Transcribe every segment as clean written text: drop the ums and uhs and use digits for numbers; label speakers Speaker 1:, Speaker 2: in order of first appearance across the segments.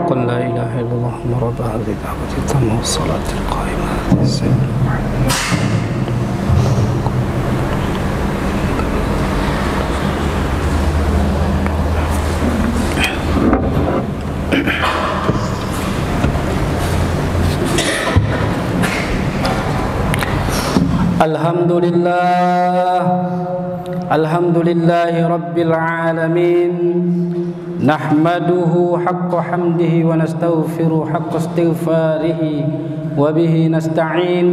Speaker 1: قل لا إله إلا الله رب هذه الدعوة التامة والصلاة القائمة سيدنا محمد. Alhamdulillahi Rabbil Alamin. Nahmaduhu haqqa hamdihi wa nastaghfiruhu haqqa istighfarihi wa bihi nasta'in.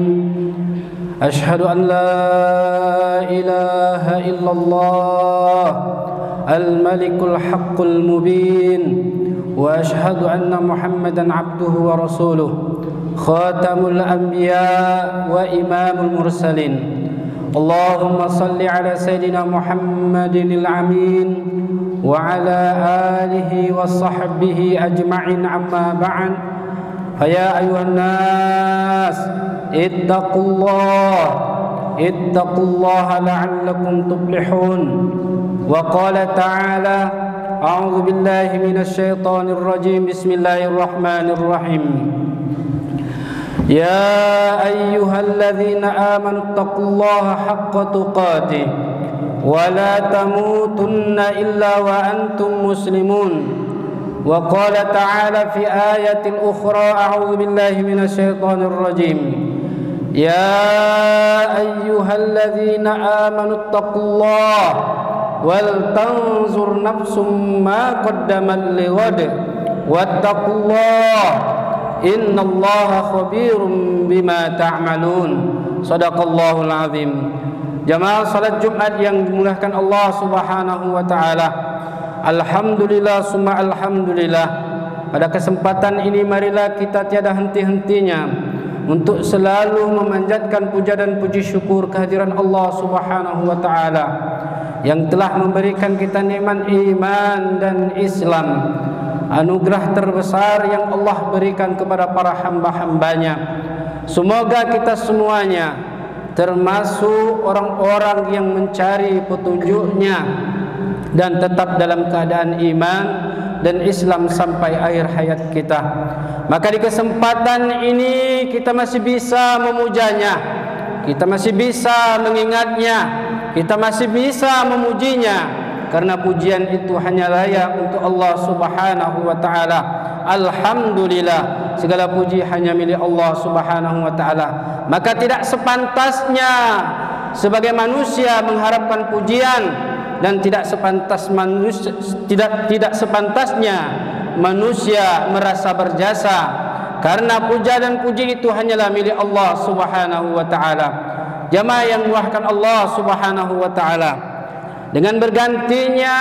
Speaker 1: Ashhadu an la ilaha illallah al-malikul haqqul mubin, wa ashhadu anna Muhammadan abduhu wa rasuluh, khatamul anbiya wa imamul mursalin. Allahumma salli ala sayyidina Muhammadin al-amin wa ala alihi wa sahbihi ajma'in, amma ba'an. Faya ayuhan nas ittaqullaha la'allakum tuflihun. Wa qala ta'ala a'udzu billahi minasy syaithanir rajim. Bismillahirrahmanirrahim. Ya ayyuhalladzina amanu taqullaha haqqa tuqatih wa la tamutunna illa wa antum muslimun. Wa qala ta'ala fi ayatin ukhra a'udzu billahi minasy syaithanir rajim. Ya ayyuhalladzina amanu taqullaha wal tanzur nafsum ma qaddamat lighad wattaqullaha innallaha khabirum bima ta'malun. Shadaqallahul azim. Jamaah salat Jumat yang dimuliakan Allah Subhanahu wa taala. Alhamdulillah summa alhamdulillah. Pada kesempatan ini marilah kita tiada henti-hentinya untuk selalu memanjatkan puja dan puji syukur kehadiran Allah Subhanahu wa taala yang telah memberikan kita nikmat iman dan Islam. Anugerah terbesar yang Allah berikan kepada para hamba-hambanya. Semoga kita semuanya termasuk orang-orang yang mencari petunjuknya dan tetap dalam keadaan iman dan Islam sampai akhir hayat kita. Maka di kesempatan ini kita masih bisa memujanya, kita masih bisa mengingatnya, kita masih bisa memujinya, karena pujian itu hanya layak untuk Allah Subhanahu wa taala. Alhamdulillah, segala puji hanya milik Allah Subhanahu wa taala. Maka tidak sepantasnya sebagai manusia mengharapkan pujian, dan tidak sepantasnya manusia merasa berjasa, karena puja dan puji itu hanyalah milik Allah Subhanahu wa taala. Jamaah yang dimuliakan Allah Subhanahu wa taala, dengan bergantinya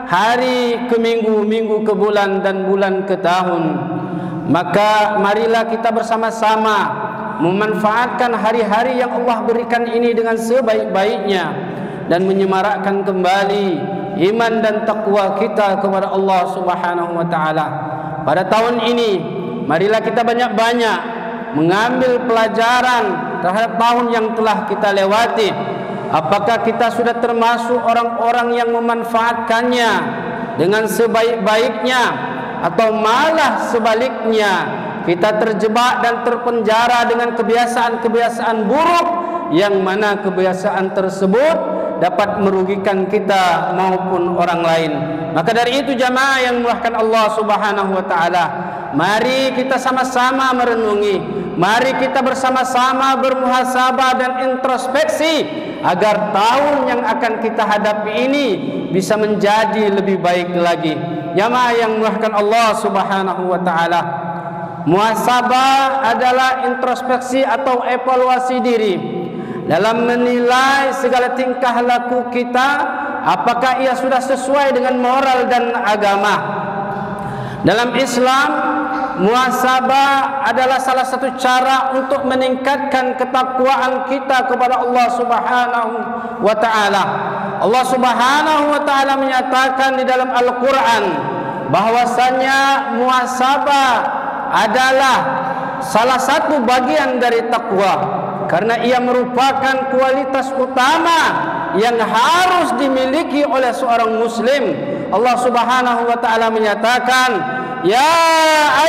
Speaker 1: hari ke minggu, minggu ke bulan, dan bulan ke tahun, maka marilah kita bersama-sama memanfaatkan hari-hari yang Allah berikan ini dengan sebaik-baiknya dan menyemarakkan kembali iman dan takwa kita kepada Allah Subhanahu wa taala. Pada tahun ini marilah kita banyak-banyak mengambil pelajaran terhadap tahun yang telah kita lewati. Apakah kita sudah termasuk orang-orang yang memanfaatkannya dengan sebaik-baiknya, atau malah sebaliknya kita terjebak dan terpenjara dengan kebiasaan-kebiasaan buruk, yang mana kebiasaan tersebut dapat merugikan kita maupun orang lain. Maka dari itu jamaah yang dimuliakan Allah Subhanahu wa taala, mari kita sama-sama merenungi, mari kita bersama-sama bermuhasabah dan introspeksi agar tahun yang akan kita hadapi ini bisa menjadi lebih baik lagi. Jamaah yang dimuliakan Allah Subhanahu wa taala, muhasabah adalah introspeksi atau evaluasi diri dalam menilai segala tingkah laku kita, apakah ia sudah sesuai dengan moral dan agama. Dalam Islam, muhasabah adalah salah satu cara untuk meningkatkan ketakwaan kita kepada Allah Subhanahu wa taala. Allah Subhanahu wa taala menyatakan di dalam Al-Qur'an bahwasanya muhasabah adalah salah satu bagian dari takwa, karena ia merupakan kualitas utama yang harus dimiliki oleh seorang muslim. Allah Subhanahu wa taala menyatakan, ya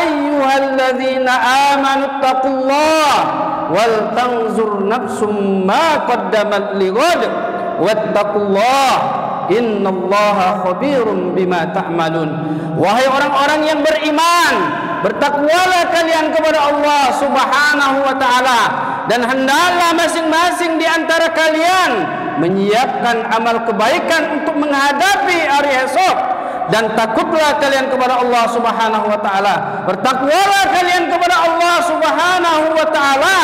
Speaker 1: ayyuhalladzina amanu taqullah wal tanzur nafsum ma qaddamat lighad wattaqullah innallaha khabirum bima ta'malun. Wahai orang-orang yang beriman, bertakwalah kalian kepada Allah Subhanahu wa taala, dan hendaklah masing-masing di antara kalian menyiapkan amal kebaikan untuk menghadapi hari esok, dan takutlah kalian kepada Allah Subhanahu wa taala. Bertakwalah kalian kepada Allah Subhanahu wa taala,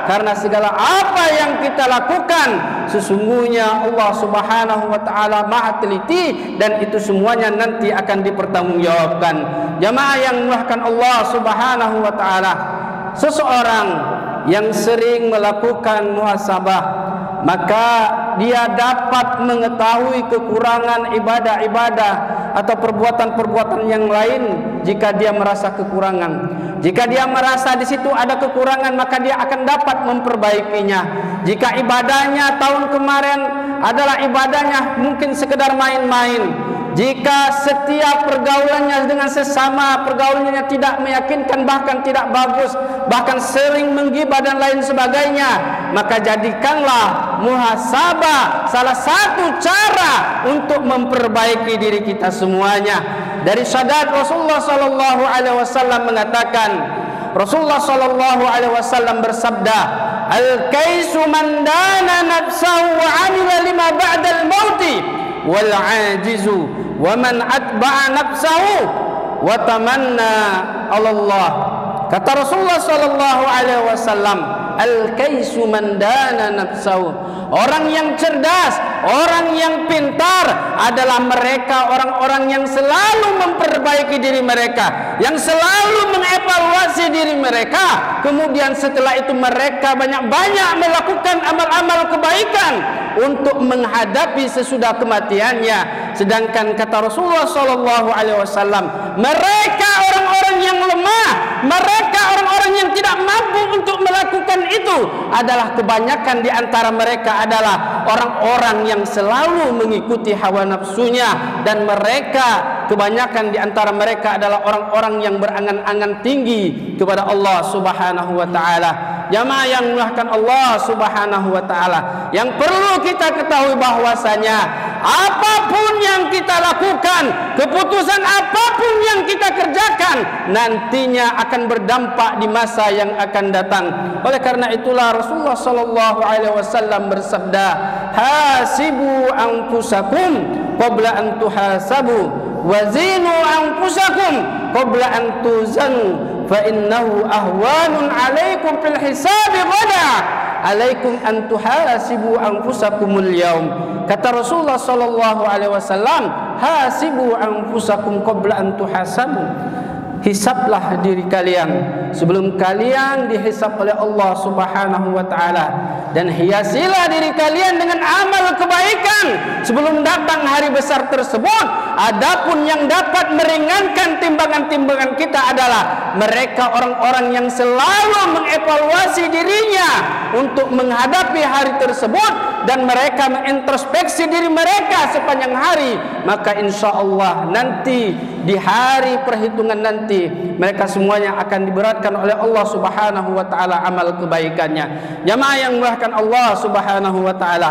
Speaker 1: karena segala apa yang kita lakukan sesungguhnya Allah Subhanahu wa taala Maha teliti, dan itu semuanya nanti akan dipertanggungjawabkan. Jamaah yang dimuliakan Allah Subhanahu wa taala, seseorang yang sering melakukan muhasabah, maka dia dapat mengetahui kekurangan ibadah-ibadah atau perbuatan-perbuatan yang lain. Jika dia merasa kekurangan, jika dia merasa di situ ada kekurangan, maka dia akan dapat memperbaikinya. Jika ibadahnya tahun kemarin adalah ibadahnya mungkin sekedar main-main, jika setiap pergaulannya dengan sesama pergaulannya tidak meyakinkan, bahkan tidak bagus, bahkan sering menggibah dan lain sebagainya, maka jadikanlah muhasabah salah satu cara untuk memperbaiki diri kita semuanya. Dari syahadat Rasulullah sallallahu alaihi wasallam mengatakan, Rasulullah sallallahu alaihi wasallam bersabda, al-kaisu man dana nafsahu wa 'amila lima ba'dal mauti wal 'ajizu wa man atba'a nafsahu wa tamanna 'ala Allah. Kata Rasulullah sallallahu alaihi wasallam, al-kaisu man dana nafsahu, orang yang cerdas, orang yang pintar adalah mereka orang-orang yang selalu memperbaiki diri mereka, yang selalu mengevaluasi diri mereka, kemudian setelah itu mereka banyak-banyak melakukan amal-amal kebaikan untuk menghadapi sesudah kematiannya. Sedangkan kata Rasulullah sallallahu alaihi wasallam, mereka orang-orang yang lemah, mereka orang-orang yang tidak mampu untuk melakukan itu adalah kebanyakan di antara mereka adalah orang-orang yang selalu mengikuti hawa nafsunya, dan mereka kebanyakan di antara mereka adalah orang-orang yang berangan-angan tinggi kepada Allah Subhanahu wa taala. Jamaah yang dimuliakan Allah Subhanahu wa taala, yang perlu kita ketahui bahwasanya apapun yang kita lakukan, keputusan apapun yang kita kerjakan, nantinya akan berdampak di masa yang akan datang. Oleh karena itulah Rasulullah sallallahu alaihi wasallam bersabda, hasibu anfusakum qabla an tuhasabu wazinu anfusakum qabla an tuzanu fa innahu ahwanun alaikum fil hisabi ghada alaikum an tuhasibu anfusakumul yaum. Kata Rasulullah sallallahu alaihi wasallam, hasibu anfusakum qabla an tuhasabu, hisablah diri kalian sebelum kalian dihisab oleh Allah Subhanahu wa taala, dan hiasilah diri kalian dengan amal kebaikan sebelum datang hari besar tersebut. Adapun yang dapat meringankan timbangan-timbangan kita adalah mereka orang-orang yang selalu mengevaluasi dirinya untuk menghadapi hari tersebut, dan mereka mengintrospeksi diri mereka sepanjang hari. Maka insya Allah nanti di hari perhitungan nanti mereka semuanya akan diberatkan oleh Allah Subhanahu wa taala amal kebaikannya. Jamaah yang dimuliakan Allah Subhanahu wa taala,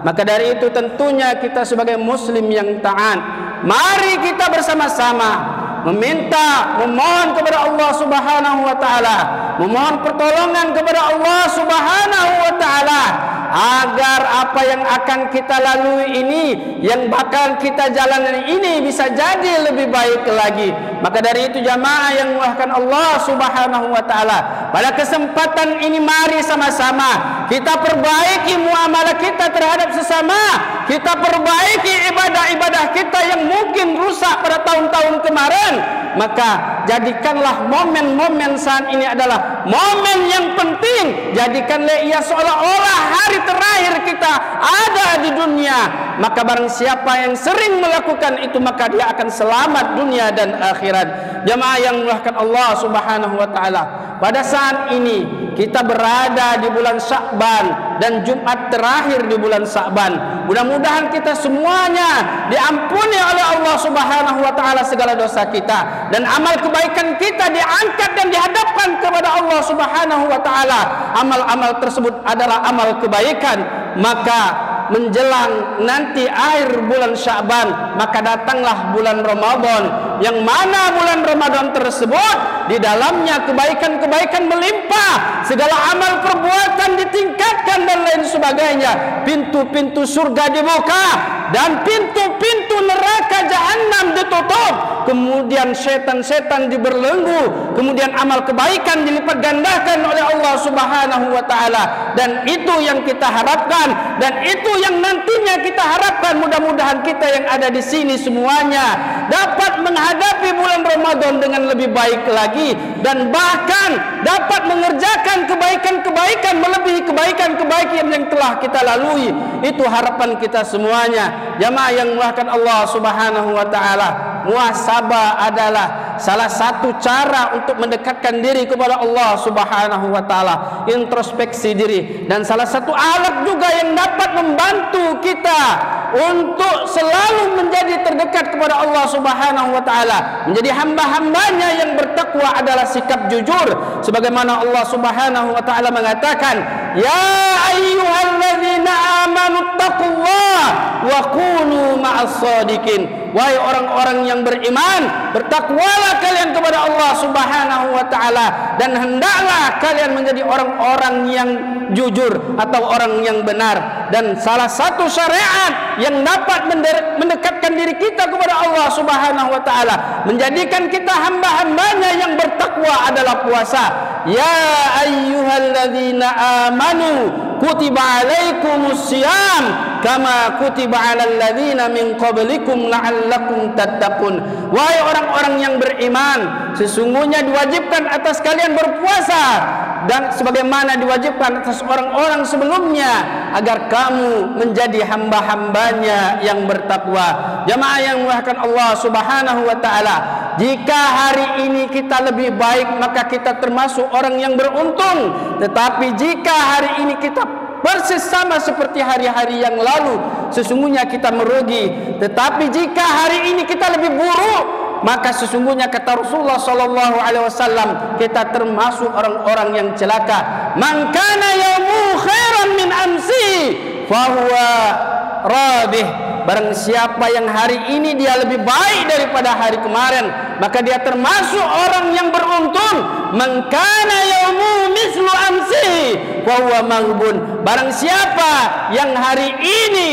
Speaker 1: maka dari itu tentunya kita sebagai muslim yang taat, mari kita bersama-sama memohon kepada Allah Subhanahu wa taala, memohon pertolongan kepada Allah Subhanahu wa taala agar apa yang akan kita lalui ini, yang bakal kita jalani ini bisa jadi lebih baik lagi. Maka dari itu jamaah yang dimuliakan Allah Subhanahu wa taala, pada kesempatan ini mari sama-sama kita perbaiki muamalah kita terhadap sesama, kita perbaiki ibadah-ibadah kita yang mungkin rusak pada tahun-tahun kemarin. Maka jadikanlah momen-momen saat ini adalah momen yang penting, jadikanlah ia seolah-olah hari terakhir kita ada di dunia. Maka barang siapa yang sering melakukan itu, maka dia akan selamat dunia dan akhirat. Jamaah yang dimuliakan Allah Subhanahu wa taala, pada saat ini kita berada di bulan Sya'ban dan Jumat terakhir di bulan Sya'ban. Mudah-mudahan kita semuanya diampuni oleh Allah Subhanahu wa taala segala dosa kita, dan amal kebaikan kita diangkat dan dihadapkan kepada Allah Subhanahu wa taala. Amal-amal tersebut adalah amal kebaikan. Maka menjelang nanti akhir bulan Sya'ban, maka datanglah bulan Ramadan, yang mana bulan Ramadan tersebut di dalamnya kebaikan-kebaikan melimpah, segala amal perbuatan ditingkatkan dan lain sebagainya. Pintu-pintu surga dibuka dan pintu-pintu neraka jahanam ditutup. Kemudian setan-setan diberlenggu, kemudian amal kebaikan dilipat gandakan oleh Allah Subhanahu wa taala. Dan itu yang kita harapkan, dan itu yang nantinya kita harapkan. Mudah-mudahan kita yang ada di sini semuanya dapat menghadapi bulan Ramadan dengan lebih baik lagi, dan bahkan dapat mengerjakan kebaikan-kebaikan melebihi kebaikan-kebaikan yang telah kita lalui. Itu harapan kita semuanya. Jamaah yang dimuliakan Allah Subhanahu wa taala, muhasabah adalah salah satu cara untuk mendekatkan diri kepada Allah Subhanahu wa taala, introspeksi diri, dan salah satu alat juga yang dapat membantu kita untuk selalu menjadi terdekat kepada Allah Subhanahu wa taala, menjadi hamba-hambanya yang bertakwa adalah sikap jujur, sebagaimana Allah Subhanahu wa taala mengatakan, ya ayyuhalladzina amanu taqullaha wa kunu ma'as shadiqin. Wahai orang-orang yang beriman, bertakwalah kalian kepada Allah Subhanahu wa taala, dan hendaklah kalian menjadi orang-orang yang jujur atau orang yang benar. Dan salah satu syariat yang dapat mendekatkan diri kita kepada Allah Subhanahu wa taala, menjadikan kita hamba-hambanya yang bertakwa adalah puasa. Ya ayyuhalladzina amanu kutiba alaikumus syiyam kama kutiba alal ladzina min qablikum la'allakum tattaqun. Wahai orang-orang yang beriman, sesungguhnya diwajibkan atas kalian berpuasa, dan sebagaimana diwajibkan atas orang-orang sebelumnya, agar kamu menjadi hamba-hambanya yang bertakwa. Jamaah yang dimuliakan Allah Subhanahu wa taala, jika hari ini kita lebih baik, maka kita termasuk orang yang beruntung. Tetapi jika hari ini kita persis sama seperti hari-hari yang lalu, sesungguhnya kita merugi. Tetapi jika hari ini kita lebih buruk, maka sesungguhnya kata Rasulullah sallallahu alaihi wasallam, kita termasuk orang-orang yang celaka. Man kana yaumu khairan min amsi fahuwa rabih. Barang siapa yang hari ini dia lebih baik daripada hari kemarin, maka dia termasuk orang yang beruntung. Man kana yaumu mislu amsi fahuwa maghbun. Barang siapa yang hari ini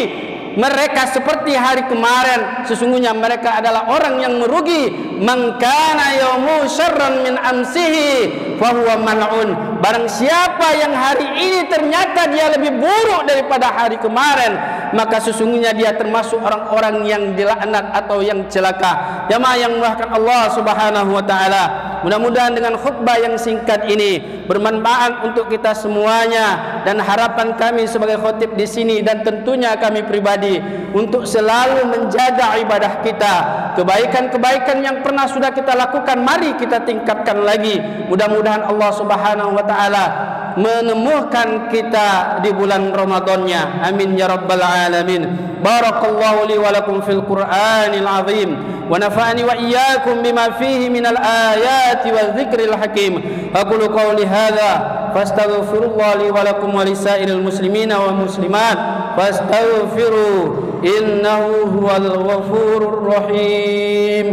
Speaker 1: mereka seperti hari kemarin, sesungguhnya mereka adalah orang yang merugi. Man kana yaumu syarran min amsihi fahuwa mal'un. Barang siapa yang hari ini ternyata dia lebih buruk daripada hari kemarin, maka sesungguhnya dia termasuk orang-orang yang dilaknat atau yang celaka. Jamaah yang dimuliakan Allah Subhanahu wa taala, mudah-mudahan dengan khutbah yang singkat ini bermanfaat untuk kita semuanya, dan harapan kami sebagai khatib di sini dan tentunya kami pribadi untuk selalu menjaga ibadah kita. Kebaikan-kebaikan yang pernah sudah kita lakukan, mari kita tingkatkan lagi. Mudah-mudahan Allah Subhanahu wa taala menemukan kita di bulan Ramadannya. Amin ya rabbal alamin. Barakallahu li wa lakum fil Qur'anil azim, wa nafa'ani wa iyyakum bima fihi minal ayati wa dzikril hakim. Aqulu qawli hadza fastaghfirullah li wa lakum wa lisairil muslimina wa muslimat fastaghfiru innahu huwal ghafurur rahim.